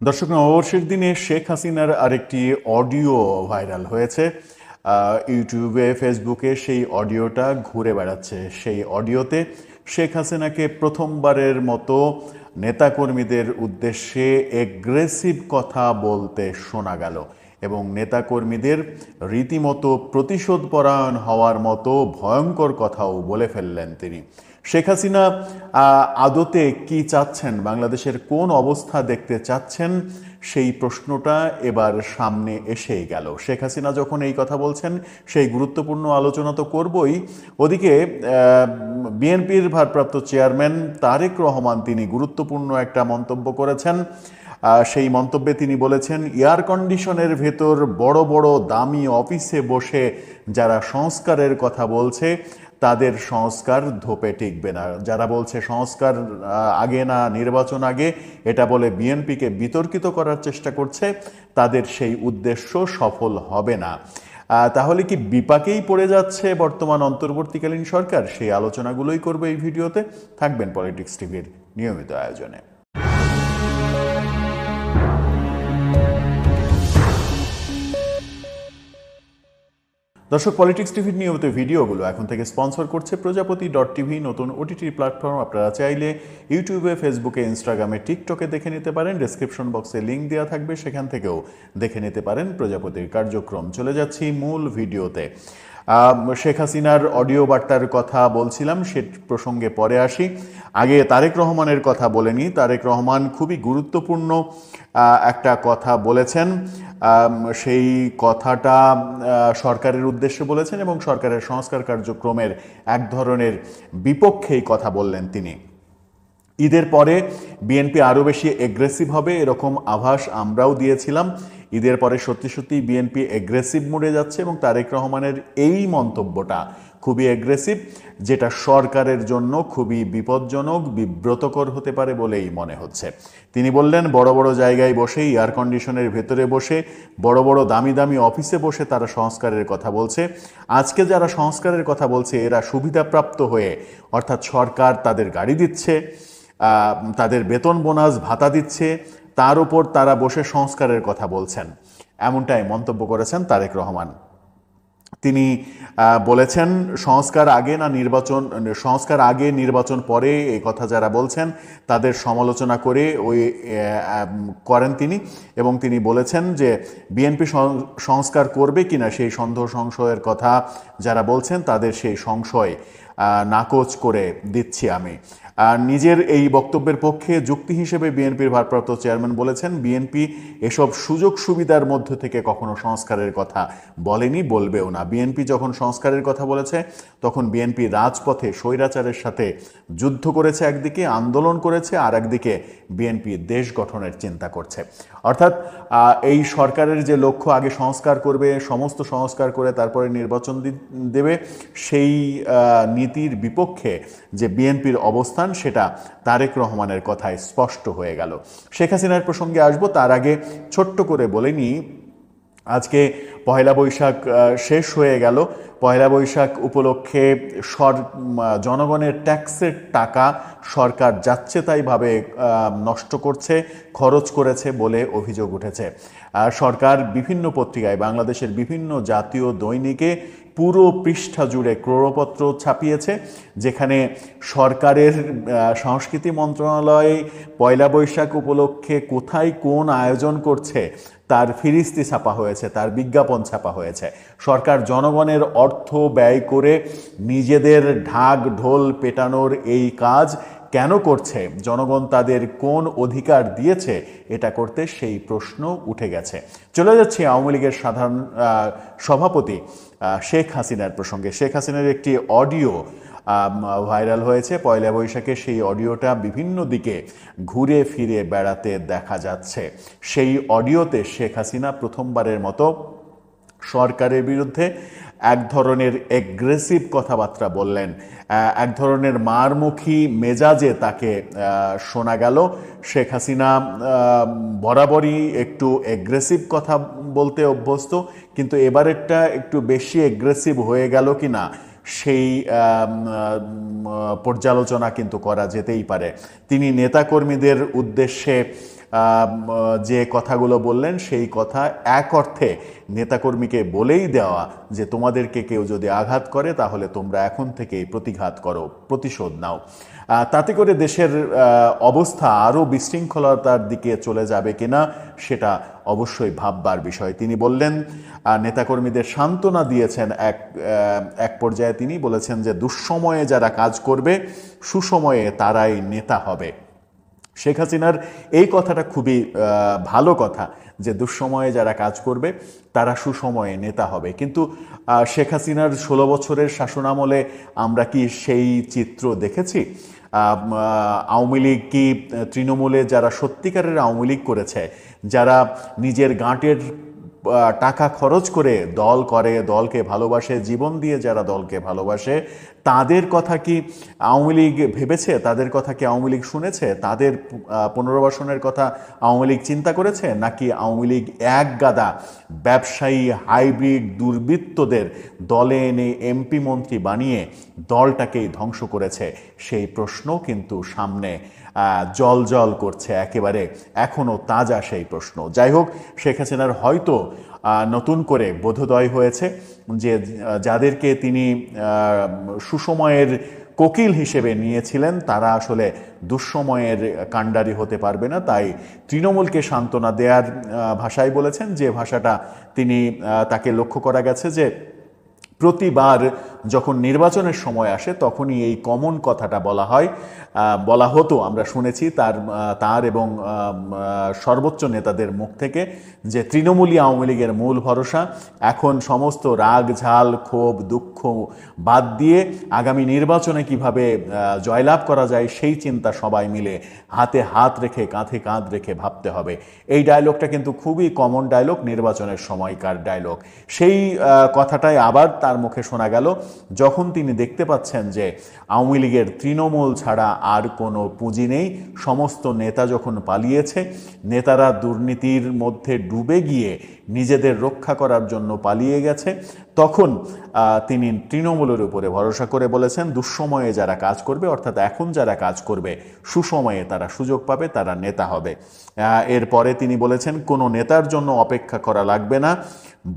দর্শক, নববর্ষের দিনে শেখ হাসিনার আরেকটি অডিও ভাইরাল হয়েছে। ইউটিউবে, ফেসবুকে সেই অডিওটা ঘুরে বেড়াচ্ছে। সেই অডিওতে শেখ হাসিনাকে প্রথমবারের মতো নেতাকর্মীদের উদ্দেশ্যে এগ্রেসিভ কথা বলতে শোনা গেল এবং নেতাকর্মীদের রীতিমতো প্রতিশোধপরায়ণ হওয়ার মতো ভয়ঙ্কর কথাও বলে ফেললেন তিনি। শেখ হাসিনা আদতে কি চাচ্ছেন, বাংলাদেশের কোন অবস্থা দেখতে চাচ্ছেন, সেই প্রশ্নটা এবার সামনে এসেই গেল। শেখ হাসিনা যখন এই কথা বলছেন, সেই গুরুত্বপূর্ণ আলোচনা তো করবই। ওদিকে বিএনপির ভারপ্রাপ্ত চেয়ারম্যান তারেক রহমান তিনি গুরুত্বপূর্ণ একটা মন্তব্য করেছেন। সেই মন্তব্যে তিনি বলেছেন, এয়ার কন্ডিশনের ভেতর বড় বড় দামি অফিসে বসে যারা সংস্কারের কথা বলছে তাদের সংস্কার ধোপে টিকবে না। যারা বলছে সংস্কার আগে না, নির্বাচন আগে, এটা বলে বিএনপিকে বিতর্কিত করার চেষ্টা করছে, তাদের সেই উদ্দেশ্য সফল হবে না। তাহলে কি বিপাকেই পড়ে যাচ্ছে বর্তমান অন্তর্বর্তীকালীন সরকার? সেই আলোচনাগুলোই করবে এই ভিডিওতে। থাকবেন পলিটিক্স টিভির নিয়মিত আয়োজনে। দর্শক, পলিটিক্স টিভির নিয়মিত ভিডিওগুলো এখন থেকে স্পন্সর করছে প্রজাপতি.টিভি, নতুন ওটিটি প্ল্যাটফর্ম। আপনারা চাইলে ইউটিউবে, ফেসবুকে, ইনস্টাগ্রামে, টিকটকে দেখে নিতে পারেন। ডেসক্রিপশন বক্সে লিঙ্ক দেওয়া থাকবে, সেখান থেকেও দেখে নিতে পারেন প্রজাপতির কার্যক্রম। চলে যাচ্ছি মূল ভিডিওতে। শেখ হাসিনার অডিও বার্তার কথা বলছিলাম, সে প্রসঙ্গে পরে আসি। আগে তারেক রহমানের কথা বলে নিই। তারেক রহমান খুবই গুরুত্বপূর্ণ একটা কথা বলেছেন। সেই কথাটা সরকারের উদ্দেশ্যে বলেছেন এবং সরকারের সংস্কার কার্যক্রমের এক ধরনের বিপক্ষেই কথা বললেন তিনি। ঈদের পরে বিএনপি আরও বেশি এগ্রেসিভ হবে, এরকম আভাস আমরাও দিয়েছিলাম। ঈদের পরে সত্যি সত্যি বিএনপি এগ্রেসিভ মোডে যাচ্ছে এবং তারেক রহমানের এই মন্তব্যটা খুবই এগ্রেসিভ, যেটা সরকারের জন্য খুবই বিপজ্জনক, বিব্রতকর হতে পারে বলেই মনে হচ্ছে। তিনি বললেন, বড় বড় জায়গায় বসে, এয়ার কন্ডিশনের ভেতরে বসে, বড় বড় দামি দামি অফিসে বসে তারা সংস্কারের কথা বলছে। আজকে যারা সংস্কারের কথা বলছে এরা সুবিধাপ্রাপ্ত হয়ে, অর্থাৎ সরকার তাদের গাড়ি দিচ্ছে, তাদের বেতন বোনাস ভাতা দিচ্ছে, তার উপর তারা বসে সংস্কারের কথা বলছেন, এমনটাই মন্তব্য করেছেন তারেক রহমান। তিনি বলেছেন, সংস্কার আগে না নির্বাচন, সংস্কার আগে নির্বাচন পরে, এই কথা যারা বলছেন তাদের সমালোচনা করে করেন তিনি। এবং তিনি বলেছেন যে বিএনপি সংস্কার করবে কিনা সেই সন্দেহ সংশয়ের কথা যারা বলছেন তাদের সেই সংশয় নাকচ করে দিচ্ছি আমি। নিজের এই বক্তব্যের পক্ষে যুক্তি হিসেবে বিএনপির ভারপ্রাপ্ত চেয়ারম্যান বলেছেন, বিএনপি এসব সুযোগ সুবিধার মধ্যে থেকে কখনো সংস্কারের কথা বলেনি, বলবেও না। বিএনপি যখন সংস্কারের কথা বলেছে তখন বিএনপি রাজপথে স্বৈরাচারের সাথে যুদ্ধ করেছে, একদিকে আন্দোলন করেছে, আর একদিকে বিএনপি দেশ গঠনের চিন্তা করছে। অর্থাৎ এই সরকারের যে লক্ষ্য, আগে সংস্কার করবে, সমস্ত সংস্কার করে তারপরে নির্বাচন দেবে, সেই নীতির বিপক্ষে যে বিএনপির অবস্থান সেটা তারেক রহমানের কথায় স্পষ্ট হয়ে গেল। শেখ হাসিনার প্রসঙ্গে আসবো, তার আগে ছোট্ট করে বলে নিই, আজকে পহেলা বৈশাখ শেষ হয়ে গেল। পহেলা বৈশাখ উপলক্ষে জনগণের ট্যাক্সের টাকা সরকার যাচ্ছে তাইভাবে নষ্ট করছে, খরচ করেছে বলে অভিযোগ উঠেছে। সরকার বিভিন্ন পত্রিকায়, বাংলাদেশের বিভিন্ন জাতীয় দৈনিকে পুরো পৃষ্ঠা জুড়ে ক্রোড়পত্র ছাপিয়েছে, যেখানে সরকারের সংস্কৃতি মন্ত্রণালয় পয়লা বৈশাখ উপলক্ষে কোথায় কোন আয়োজন করছে তার ফিরিস্তি ছাপা হয়েছে, তার বিজ্ঞাপন ছাপা হয়েছে। সরকার জনগণের অর্থ ব্যয় করে নিজেদের ঢাক ঢোল পেটানোর এই কাজ কেন করছে? জনগণ তাদের কোন অধিকার দিয়েছে এটা করতে? সেই প্রশ্ন উঠে গেছে। চলে যাচ্ছি আওয়ামী লীগের সাধারণ সভাপতি শেখ হাসিনার প্রসঙ্গে। শেখ হাসিনার একটি অডিও ভাইরাল হয়েছে পয়লা বৈশাখে। সেই অডিওটা বিভিন্ন দিকে ঘুরে ফিরে বেড়াতে দেখা যাচ্ছে। সেই অডিওতে শেখ হাসিনা প্রথমবারের মতো সরকারের বিরুদ্ধে এক ধরনের এগ্রেসিভ কথাবার্তা বললেন, এক ধরনের মারমুখী মেজাজে তাকে শোনা গেল। শেখ হাসিনা বরাবরই একটু এগ্রেসিভ কথা বলতে অভ্যস্ত, কিন্তু এবারেরটা একটু বেশি এগ্রেসিভ হয়ে গেল কিনা সেই পর্যালোচনা কিন্তু করা যেতেই পারে। তিনি নেতাকর্মীদের উদ্দেশ্যে যে কথাগুলো বললেন সেই কথা এক অর্থে নেতাকর্মীকে বলেই দেওয়া যে তোমাদেরকে কেউ যদি আঘাত করে তাহলে তোমরা এখন থেকেই প্রতিঘাত করো, প্রতিশোধ নাও। তাতে করে দেশের অবস্থা আরও বিশৃঙ্খলতার দিকে চলে যাবে কিনা সেটা অবশ্যই ভাববার বিষয়। তিনি বললেন, নেতাকর্মীদের সান্ত্বনা দিয়েছেন। এক পর্যায়ে তিনি বলেছেন যে দুঃসময়ে যারা কাজ করবে সুসময়ে তারাই নেতা হবে। শেখ হাসিনার এই কথাটা খুবই ভালো কথা যে দুঃসময়ে যারা কাজ করবে তারা সুসময়ে নেতা হবে। কিন্তু শেখ হাসিনার 16 বছরের শাসনামলে আমরা কি সেই চিত্র দেখেছি? আওয়ামী লীগ কি তৃণমূলে যারা সত্যিকারের আওয়ামী লীগ করেছে, যারা নিজের গাঁটের টাকা খরচ করে দল করে, দলকে ভালোবাসে, জীবন দিয়ে যারা দলকে ভালোবাসে, তাদের কথা কি আওয়ামী লীগ ভেবেছে? তাদের কথা কি আওয়ামী লীগ শুনেছে? তাদের পুনর্বাসনের কথা আওয়ামী লীগ চিন্তা করেছে? নাকি আওয়ামী লীগ এক গাদা ব্যবসায়ী হাইব্রিড দুর্বৃত্তদের দলে এনে এমপি মন্ত্রী বানিয়ে দলটাকেই ধ্বংস করেছে? সেই প্রশ্ন কিন্তু সামনে জল জল করছে, একেবারে এখনও তাজা সেই প্রশ্ন। যাই হোক, শেখ হাসিনার হয়তো নতুন করে বোধোদয় হয়েছে যে যাদেরকে তিনি সুসময়ের কোকিল হিসেবে নিয়েছিলেন তারা আসলে দুঃসময়ের কাণ্ডারি হতে পারবে না। তাই তৃণমূলকে সান্ত্বনা দেওয়ার ভাষায় বলেছেন, যে ভাষাটা তিনি তাকে লক্ষ্য করা গেছে যে প্রতিবার যখন নির্বাচনের সময় আসে তখনই এই কমন কথাটা বলা হতো, আমরা শুনেছি তার এবং সর্বোচ্চ নেতাদের মুখ থেকে, যে তৃণমূলী আওয়ামী লীগের মূল ভরসা। এখন সমস্ত রাগ ঝাল ক্ষোভ দুঃখ বাদ দিয়ে আগামী নির্বাচনে কিভাবে জয়লাভ করা যায় সেই চিন্তা সবাই মিলে হাতে হাত রেখে কাঁধে কাঁধ রেখে ভাবতে হবে। এই ডায়লগটা কিন্তু খুবই কমন ডায়লগ, নির্বাচনের সময়কার ডায়লগ। সেই কথাটাই আবার তার মুখে শোনা গেল যখন তিনি দেখতে পাচ্ছেন যে আওয়ামী লীগের তৃণমূল ছাড়া আর কোনো পুঁজি নেই। সমস্ত নেতা যখন পালিয়েছে, নেতারা দুর্নীতির মধ্যে ডুবে গিয়ে নিজেদের রক্ষা করার জন্য পালিয়ে গেছে, তখন তিনি তৃণমূলের উপরে ভরসা করে বলেছেন দুঃসময়ে যারা কাজ করবে, অর্থাৎ এখন যারা কাজ করবে সুসময়ে তারা সুযোগ পাবে, তারা নেতা হবে। এরপরে তিনি বলেছেন কোনো নেতার জন্য অপেক্ষা করা লাগবে না।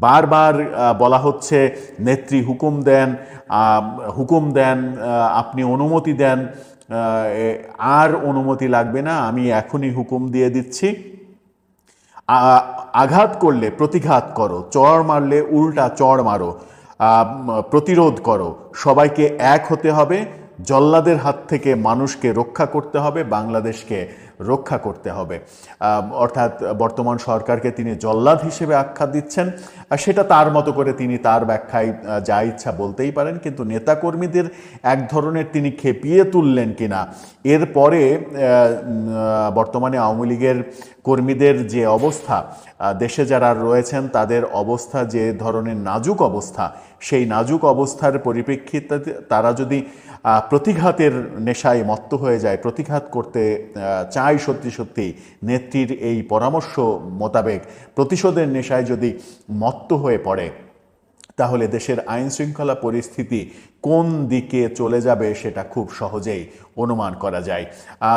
বারবার বলা হচ্ছে নেত্রী হুকুম দেন, আপনি অনুমতি দেন, আর অনুমতি লাগবে না, আমি এখনই হুকুম দিয়ে দিচ্ছি। আঘাত করলে প্রতিঘাত করো, চড় মারলে উল্টা চড় মারো, প্রতিরোধ করো, সবাইকে এক হতে হবে, জল্লাদের হাত থেকে মানুষকে রক্ষা করতে হবে, বাংলাদেশকে রক্ষা করতে হবে। অর্থাৎ বর্তমান সরকারকে তিনি জল্লাদ হিসেবে আখ্যা দিচ্ছেন, সেটা তার মতো করে তিনি তার ব্যাখ্যায় যা ইচ্ছা বলতেই পারেন। কিন্তু নেতাকর্মীদের এক ধরনের তিনি খেপিয়ে তুললেন কিনা, এরপরে বর্তমানে আওয়ামী লীগের কর্মীদের যে অবস্থা, দেশে যারা রয়েছেন তাদের অবস্থা যে ধরনের নাজুক অবস্থা, সেই নাজুক অবস্থার পরিপ্রেক্ষিতে তারা যদি প্রতিঘাতের নেশায় মত্ত হয়ে যায়, প্রতিঘাত করতে চায় সত্যি সত্যি নেত্রীর এই পরামর্শ মোতাবেক প্রতিশোধের নেশায় যদি মত্ত হয়ে পড়ে, তাহলে দেশের আইন শৃঙ্খলা পরিস্থিতি কোন দিকে চলে যাবে সেটা খুব সহজেই অনুমান করা যায়।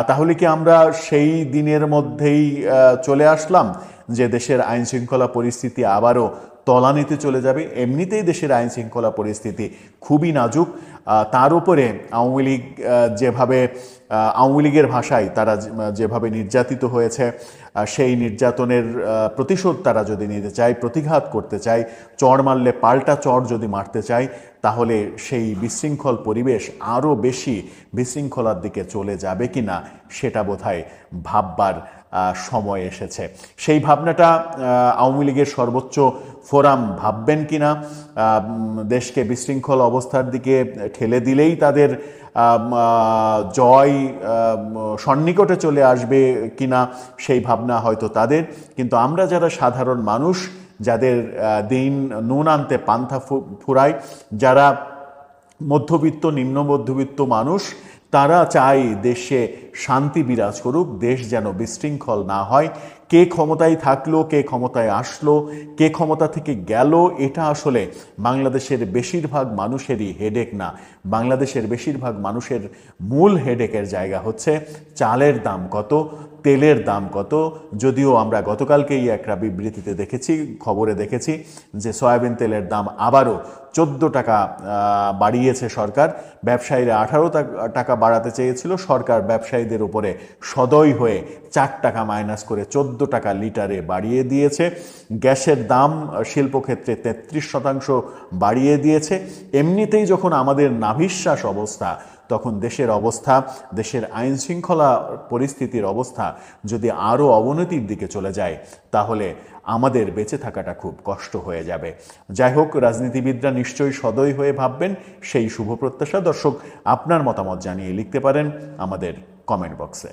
তাহলে কি আমরা সেই দিনের মধ্যেই চলে আসলাম যে দেশের আইন শৃঙ্খলা পরিস্থিতি আবারও তলানিতে চলে যাবে? এমনিতেই দেশের আইন শৃঙ্খলা পরিস্থিতি খুবই নাজুক, তার উপরে আওয়ামী লীগ যেভাবে, আওয়ামী লীগের ভাষায় তারা যেভাবে নির্যাতিত হয়েছে, সেই নির্যাতনের প্রতিশোধ তারা যদি নিতে চায়, প্রতিঘাত করতে চায়, চড় মারলে পাল্টা চড় যদি মারতে চায়, তাহলে সেই বিশৃঙ্খল পরিবেশ আরও বেশি বিশৃঙ্খলার দিকে চলে যাবে কিনা সেটা বোধহয় ভাববার সময় এসেছে। সেই ভাবনাটা আওয়ামী লীগের সর্বোচ্চ ফোরাম ভাববেন কিনা, দেশকে বিশৃঙ্খল অবস্থার দিকে ঠেলে দিলেই তাদের জয় সন্নিকটে চলে আসবে কিনা, সেই ভাবনা হয়তো তাদের। কিন্তু আমরা যারা সাধারণ মানুষ, যাদের দিন নুন আনতে পান্থা ফুরায়, যারা মধ্যবিত্ত নিম্ন মধ্যবিত্ত মানুষ, তারা চায় দেশে শান্তি বিরাজ করুক, দেশ যেন বিশৃঙ্খল না হয়। কে ক্ষমতায় থাকলো, কে ক্ষমতায় আসলো, কে ক্ষমতা থেকে গেল, এটা আসলে বাংলাদেশের বেশিরভাগ মানুষেরই হেডেক না। বাংলাদেশের বেশিরভাগ মানুষের মূল হেডেকের জায়গা হচ্ছে চালের দাম কত, তেলের দাম কত, যদিও আমরা গতকালকেই একটা বিবৃতিতে দেখেছি, খবরে দেখেছি যে সয়াবিন তেলের দাম আবারও 14 টাকা বাড়িয়েছে সরকার। ব্যবসায়ীরা 18 টাকা বাড়াতে চেয়েছিল, সরকার ব্যবসায়ীদের উপরে সদয় হয়ে 4 টাকা মাইনাস করে 14 টাকা লিটারে বাড়িয়ে দিয়েছে। গ্যাসের দাম শিল্পক্ষেত্রে 33% বাড়িয়ে দিয়েছে। এমনিতেই যখন আমাদের নাভিশ্বাস অবস্থা, তখন দেশের অবস্থা, দেশের আইন শৃঙ্খলা পরিস্থিতির অবস্থা যদি আরও অবনতির দিকে চলে যায়, তাহলে আমাদের বেঁচে থাকাটা খুব কষ্ট হয়ে যাবে। যাই হোক, রাজনীতিবিদরা নিশ্চয়ই সদয় হয়ে ভাববেন, সেই শুভ প্রত্যাশা। দর্শক, আপনার মতামত জানিয়ে লিখতে পারেন আমাদের কমেন্ট বক্সে।